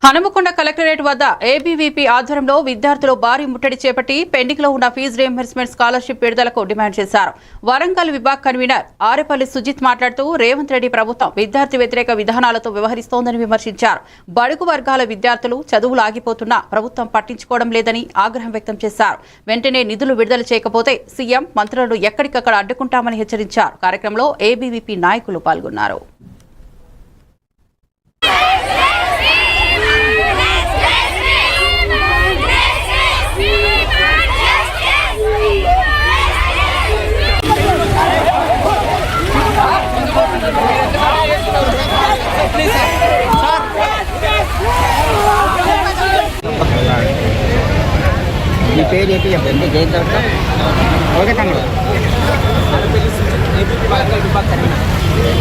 Hanumakonda collectorate వద్ద ABVP ఆధ్వర్యంలో విద్యార్థులు భారీ ముట్టడి చేపట్టి పెండింగ్ లో ఉన్న ఫీజు రీయింబర్స్మెంట్ స్కాలర్షిప్ విడుదలకు డిమాండ్ చేశారు. వరంగల్ విభాగ్ కన్వీనర్ ఆరేపల్లి సుజిత్ మాట్లాడుతూ రేవంత్ రెడ్డి ప్రభుత్వం విద్యార్థి వ్యతిరేక విధానాలతో వ్యవహరిస్తోందని విమర్శించారు. బడుగు వర్గాల విద్యార్థులు చదువులు ఆగిపోతున్నా ప్రభుత్వం పట్టించుకోవడం లేదని ఆగ్రహం వ్యక్తం చేశారు. వెంటనే నిధులు విడుదల చేయకపోతే సీఎం మంత్రులను ఎక్కడికక్కడ అడ్డుకుంటామని హెచ్చరించారు. కార్యక్రమంలో ఏబీవీపీ నాయకులు పాల్గొన్నారు. మీ పేరు ఏంటి చెప్పండి. ఓకే తమ్ముడు.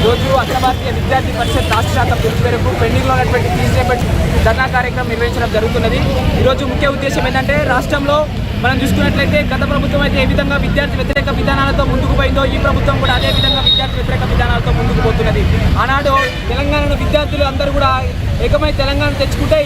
ఈరోజు అఖిల భారతీయ విద్యార్థి పరిషత్ రాష్ట్ర శాఖ పిలుపు మేరకు పెండింగ్లో ఉన్నటువంటి ఫీజు రీయింబర్స్మెంట్ ధర్నా కార్యక్రమం నిర్వహించడం జరుగుతున్నది. ఈరోజు ముఖ్య ఉద్దేశం ఏంటంటే రాష్ట్రంలో మనం చూసుకున్నట్లయితే గత ప్రభుత్వం అయితే ఏ విధంగా విద్యార్థి వ్యతిరేక విధానాలతో ముందుకు పోయిందో ఈ ప్రభుత్వం కూడా అదే విధంగా విద్యార్థి వ్యతిరేక విధానాలతో ముందుకు పోతున్నది. ఆనాడు తెలంగాణలో విద్యార్థులు అందరూ కూడా ఏకమై తెలంగాణ తెచ్చుకుంటే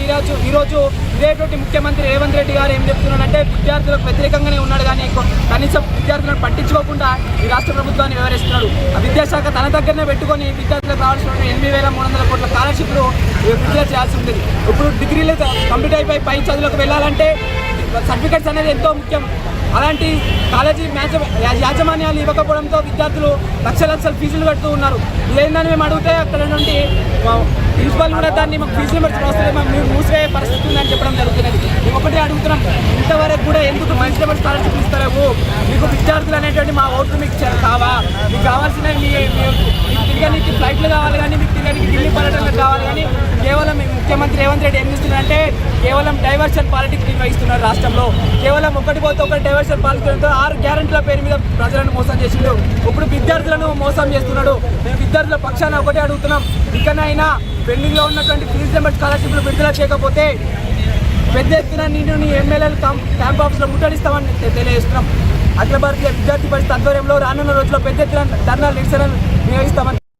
ఈరోజు ఇదేటువంటి ముఖ్యమంత్రి రేవంత్ రెడ్డి గారు ఏం చెప్తున్నారంటే విద్యార్థులకు వ్యతిరేకంగానే ఉన్నాడు, కానీ కనీసం విద్యార్థులను పట్టించుకోకుండా ఈ రాష్ట్ర ప్రభుత్వాన్ని వివరిస్తున్నాడు. ఆ విద్యాశాఖ తన దగ్గరనే పెట్టుకొని విద్యార్థులకు రావాల్సిన 8,300 కోట్ల స్కాలర్షిప్లు విడుదల చేయాల్సి ఉంటుంది. ఇప్పుడు డిగ్రీలు కంప్లీట్ అయిపోయి పై చదువులకు వెళ్ళాలంటే సర్టిఫికెట్స్ అనేది ఎంతో ముఖ్యం. అలాంటి కాలేజీ యాజమాన్యాలు ఇవ్వకపోవడంతో విద్యార్థులు లక్షల ఫీజులు కడుతూ ఉన్నారు. ఇదేందని మేము అడిగితే అక్కడ నుండి ప్రిన్సిపల్ కూడా దాన్ని మాకు ఫీజు రీయింబర్స్మెంట్ వస్తుంది, మేము మూసిపోయే పరిస్థితి ఉందని చెప్పడం జరుగుతున్నది. మేము ఒకటే అడుగుతున్నాం, ఇంతవరకు కూడా ఎందుకు మంచి స్కాలర్షిప్ ఇస్తారేమో? మీకు విద్యార్థులు అనేటువంటి మా ఓట్లు మీకు కావా? మీకు కావాల్సిన తిరగడానికి ఫ్లైట్లు కావాలి, కానీ మీకు తిరగడానికి ఢిల్లీ పర్యటనలు కావాలి, కానీ కేవలం ముఖ్యమంత్రి రేవంత్ రెడ్డి ఏం చేస్తున్నారంటే కేవలం డైవర్షన్ పాలిటిక్స్ నిర్వహిస్తున్నారు. రాష్ట్రంలో కేవలం ఒకటి పోతే ఒకటి డైవర్షన్ పాలిటిక్స్తో 6 గ్యారెంటీల పేరు మీద ప్రజలను మోసం చేసిండు. ఇప్పుడు విద్యార్థులను మోసం చేస్తున్నాడు. మేము విద్యార్థుల పక్షాన ఒకటే అడుగుతున్నాం, ఇకనైనా పెండింగ్లో ఉన్నటువంటి ఫీజు రీయింబర్స్మెంట్ స్కాలర్షిప్లు విడుదల చేయకపోతే పెద్ద ఎత్తున నిన్ను ఎమ్మెల్యేలు క్యాంప్ ఆఫీస్లో ముట్టడిస్తామని తెలియజేస్తున్నాం. అఖిల భారతీయ విద్యార్థి పరిషత్ ఆధ్వర్యంలో రానున్న రోజుల్లో పెద్ద ఎత్తున ధర్నాలు నిరసనలు నిర్వహిస్తామని